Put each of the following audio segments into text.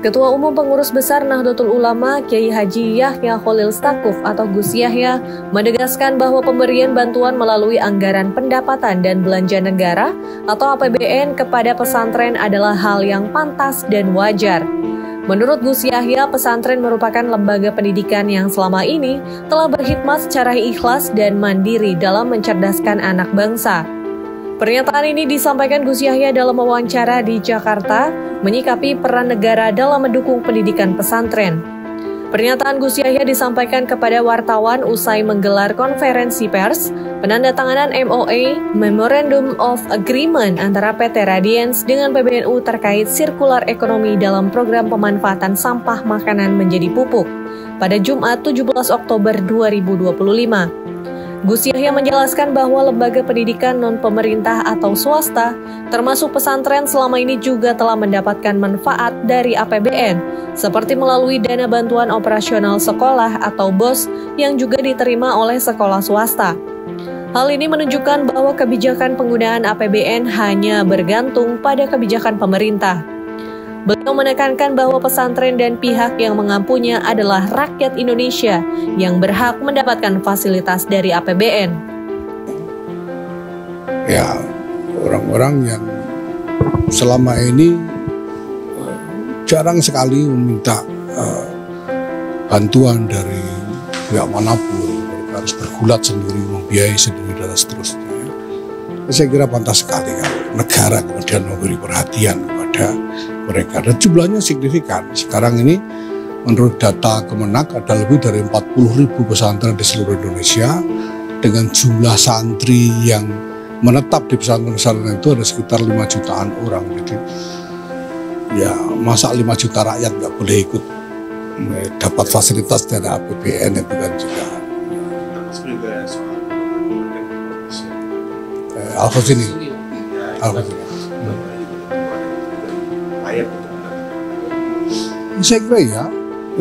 Ketua Umum Pengurus Besar Nahdlatul Ulama Kiai Haji Yahya Khalil Stakuf atau Gus Yahya menegaskan bahwa pemberian bantuan melalui anggaran pendapatan dan belanja negara atau APBN kepada pesantren adalah hal yang pantas dan wajar. Menurut Gus Yahya, pesantren merupakan lembaga pendidikan yang selama ini telah berkhidmat secara ikhlas dan mandiri dalam mencerdaskan anak bangsa. Pernyataan ini disampaikan Gus Yahya dalam wawancara di Jakarta, menyikapi peran negara dalam mendukung pendidikan pesantren. Pernyataan Gus Yahya disampaikan kepada wartawan usai menggelar konferensi pers, penandatanganan MOA, Memorandum of Agreement antara PT Radiance dengan PBNU terkait sirkular ekonomi dalam program pemanfaatan sampah makanan menjadi pupuk pada Jumat 17 Oktober 2025. Gus Yahya menjelaskan bahwa lembaga pendidikan non-pemerintah atau swasta, termasuk pesantren selama ini juga telah mendapatkan manfaat dari APBN, seperti melalui dana bantuan operasional sekolah atau BOS yang juga diterima oleh sekolah swasta. Hal ini menunjukkan bahwa kebijakan penggunaan APBN hanya bergantung pada kebijakan pemerintah. Beliau menekankan bahwa pesantren dan pihak yang mengampunya adalah rakyat Indonesia yang berhak mendapatkan fasilitas dari APBN. Ya, orang-orang yang selama ini jarang sekali meminta bantuan dari pihak manapun, mereka harus bergulat sendiri, membiayai sendiri dan seterusnya. Saya kira pantas sekali kalau negara kemudian memberi perhatian kepada mereka, dan jumlahnya signifikan. Sekarang ini menurut data Kemenak ada lebih dari 40.000 pesantren di seluruh Indonesia, dengan jumlah santri yang menetap di pesantren-pesantren itu ada sekitar 5 jutaan orang. Jadi ya masa 5 juta rakyat nggak boleh ikut dapat fasilitas dari APBN, itu kan juga. Al-Khazini. Saya kira ya,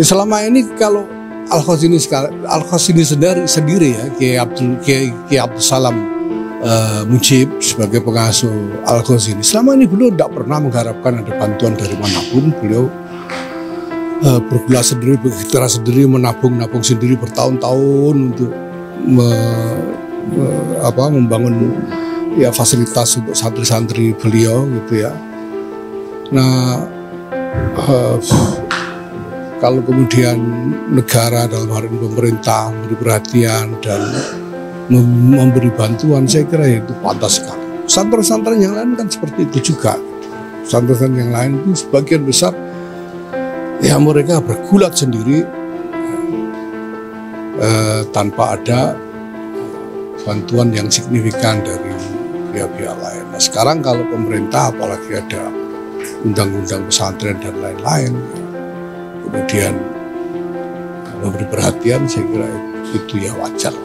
selama ini kalau Al-Khazini sendiri ya, Kiai Abdul Salam Mujib sebagai pengasuh Al-Khazini, selama ini beliau tidak pernah mengharapkan ada bantuan dari manapun. Beliau bergerak sendiri, bergerak sendiri, menabung sendiri bertahun-tahun untuk membangun ya fasilitas untuk santri-santri beliau gitu ya. Nah, kalau kemudian negara dalam hal ini pemerintah memberi perhatian dan memberi bantuan, saya kira itu pantas sekali. Santri-santri yang lain kan seperti itu juga. Santri-santri yang lain itu sebagian besar ya mereka bergulat sendiri tanpa ada bantuan yang signifikan dari pihak-pihak lain. Nah, sekarang kalau pemerintah apalagi ada undang-undang pesantren dan lain-lain, kemudian memberi perhatian, saya kira itu ya wajar.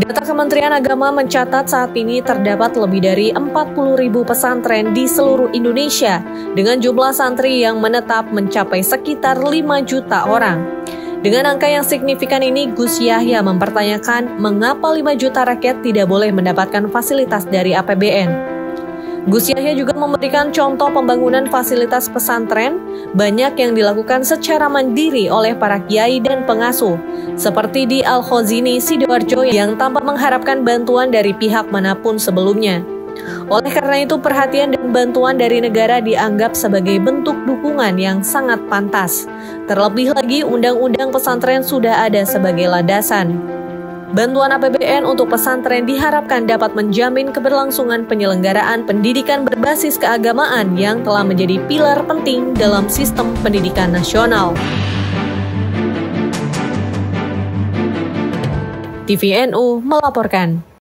Data Kementerian Agama mencatat saat ini terdapat lebih dari 40.000 pesantren di seluruh Indonesia dengan jumlah santri yang menetap mencapai sekitar 5 juta orang. Dengan angka yang signifikan ini, Gus Yahya mempertanyakan mengapa 5 juta rakyat tidak boleh mendapatkan fasilitas dari APBN. Gus Yahya juga memberikan contoh pembangunan fasilitas pesantren banyak yang dilakukan secara mandiri oleh para kiai dan pengasuh, seperti di Al-Khazini Sidoarjo yang tanpa mengharapkan bantuan dari pihak manapun sebelumnya. Oleh karena itu, perhatian dan bantuan dari negara dianggap sebagai bentuk dukungan yang sangat pantas. Terlebih lagi, undang-undang pesantren sudah ada sebagai landasan. Bantuan APBN untuk pesantren diharapkan dapat menjamin keberlangsungan penyelenggaraan pendidikan berbasis keagamaan yang telah menjadi pilar penting dalam sistem pendidikan nasional. TVNU melaporkan.